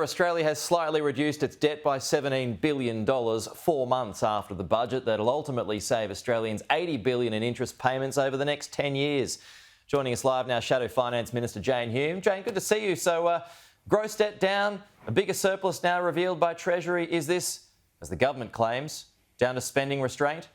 Australia has slightly reduced its debt by $17 billion 4 months after the budget that'll ultimately save Australians $80 billion in interest payments over the next 10 years. Joining us live now, Shadow Finance Minister Jane Hume. Jane, good to see you. So, gross debt down, a bigger surplus now revealed by Treasury. Is this, as the government claims, down to spending restraint?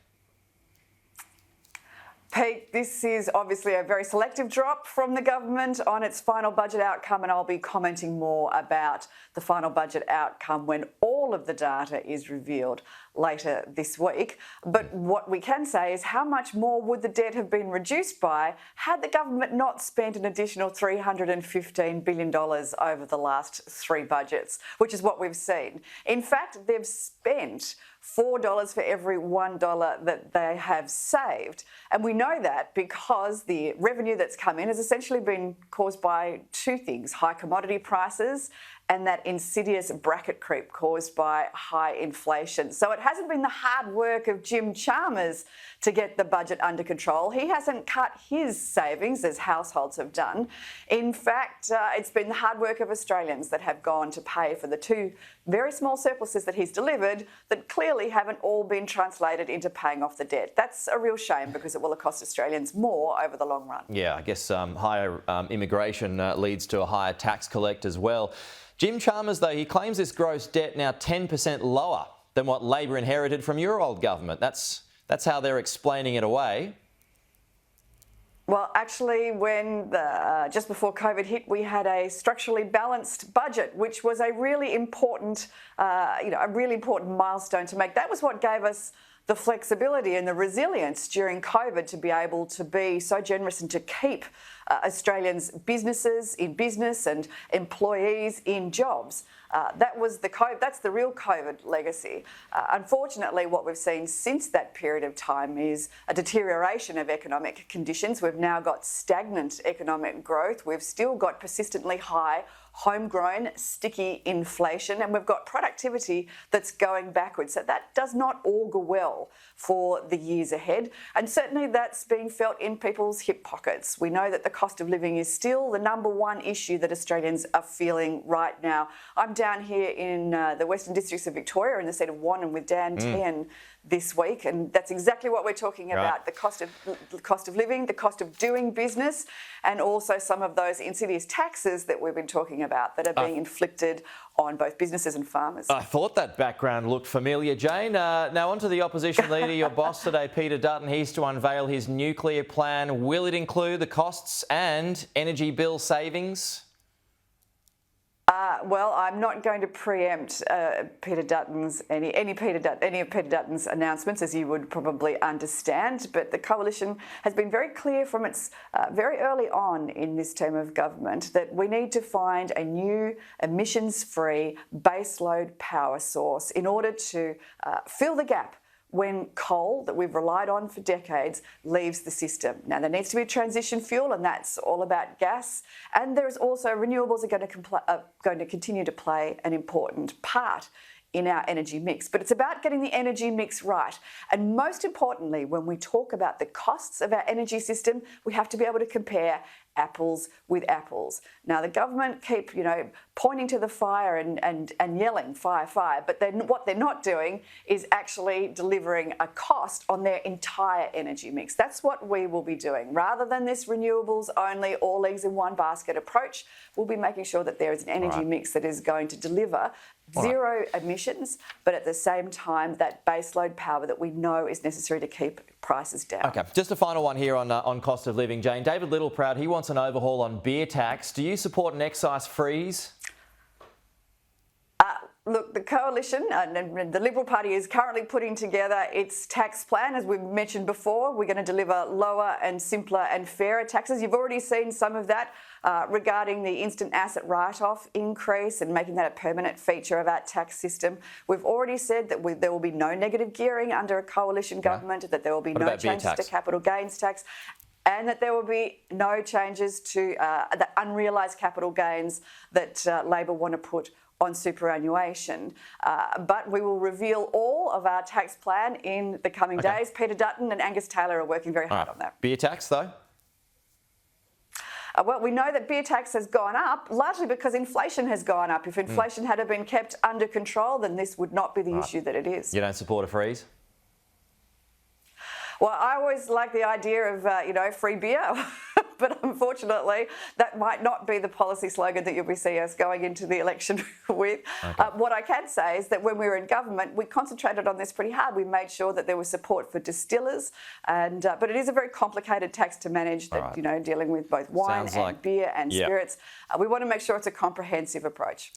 Pete, this is obviously a very selective drop from the government on its final budget outcome, and I'll be commenting more about the final budget outcome when all of the data is revealed later this week. But what we can say is how much more would the debt have been reduced by had the government not spent an additional $315 billion over the last 3 budgets, which is what we've seen. In fact, they've spent $4 for every $1 that they have saved. And we know that because the revenue that's come in has essentially been caused by 2 things: high commodity prices and that insidious bracket creep caused by high inflation. So it hasn't been the hard work of Jim Chalmers to get the budget under control. He hasn't cut his savings as households have done. In fact, it's been the hard work of Australians that have gone to pay for the 2 very small surpluses that he's delivered that clearly haven't all been translated into paying off the debt. That's a real shame because it will have cost Australians more over the long run. Yeah, I guess higher immigration leads to a higher tax collect as well. Jim Chalmers, though, he claims this gross debt now 10% lower than what Labor inherited from your old government. That's how they're explaining it away. Well, actually, when just before COVID hit, we had a structurally balanced budget, which was a really important, milestone to make. That was what gave us the flexibility and the resilience during COVID to be able to be so generous and to keep Australians' businesses in business and employees in jobs. That's the real COVID legacy. Unfortunately, what we've seen since that period of time is a deterioration of economic conditions. We've now got stagnant economic growth. We've still got persistently high homegrown, sticky inflation, and we've got productivity that's going backwards. So that does not augur well for the years ahead. And certainly that's being felt in people's hip pockets. We know that the cost of living is still the number one issue that Australians are feeling right now. I'm down here in the Western Districts of Victoria in the seat of Wannon with Dan Tian this week, and that's exactly what we're talking about: the cost of living, the cost of doing business, and also some of those insidious taxes that we've been talking about that are being inflicted on both businesses and farmers. I thought that background looked familiar, Jane. Now on to the opposition leader, your boss today, Peter Dutton. He's to unveil his nuclear plan. Will it include the costs and energy bill savings? Well, I'm not going to preempt Peter Dutton's any of Peter Dutton's announcements, as you would probably understand. But the coalition has been very clear from its very early on in this term of government that we need to find a new emissions-free baseload power source in order to fill the gap when coal that we've relied on for decades leaves the system. Now, there needs to be a transition fuel, and that's all about gas. And there's also renewables are going to continue to play an important part in our energy mix. But it's about getting the energy mix right. And most importantly, when we talk about the costs of our energy system, we have to be able to compare apples with apples. Now, the government keep, pointing to the fire and yelling, fire, fire, but what they're not doing is actually delivering a cost on their entire energy mix. That's what we will be doing. Rather than this renewables only, all eggs in one basket approach, we'll be making sure that there is an energy mix that is going to deliver zero emissions, but at the same time, that baseload power that we know is necessary to keep prices down. Okay, just a final one here on cost of living, Jane. David Littleproud, he wants an overhaul on beer tax. Do you support an excise freeze? Look, the coalition and the Liberal Party is currently putting together its tax plan. As we've mentioned before, we're going to deliver lower and simpler and fairer taxes. You've already seen some of that regarding the instant asset write-off increase and making that a permanent feature of our tax system. We've already said that there will be no negative gearing under a coalition government, that there will be no changes to capital gains tax, and that there will be no changes to the unrealised capital gains that Labor want to put on superannuation. But we will reveal all of our tax plan in the coming days. Peter Dutton and Angus Taylor are working very hard on that. Beer tax, though? Well, we know that beer tax has gone up largely because inflation has gone up. If inflation had been kept under control, then this would not be the issue that it is. You don't support a freeze? Well, I always like the idea of, free beer, but unfortunately, that might not be the policy slogan that you'll be seeing us going into the election with. Okay. What I can say is that when we were in government, we concentrated on this pretty hard. We made sure that there was support for distillers, but it is a very complicated tax to manage. That dealing with both wine and beer and spirits. We want to make sure it's a comprehensive approach.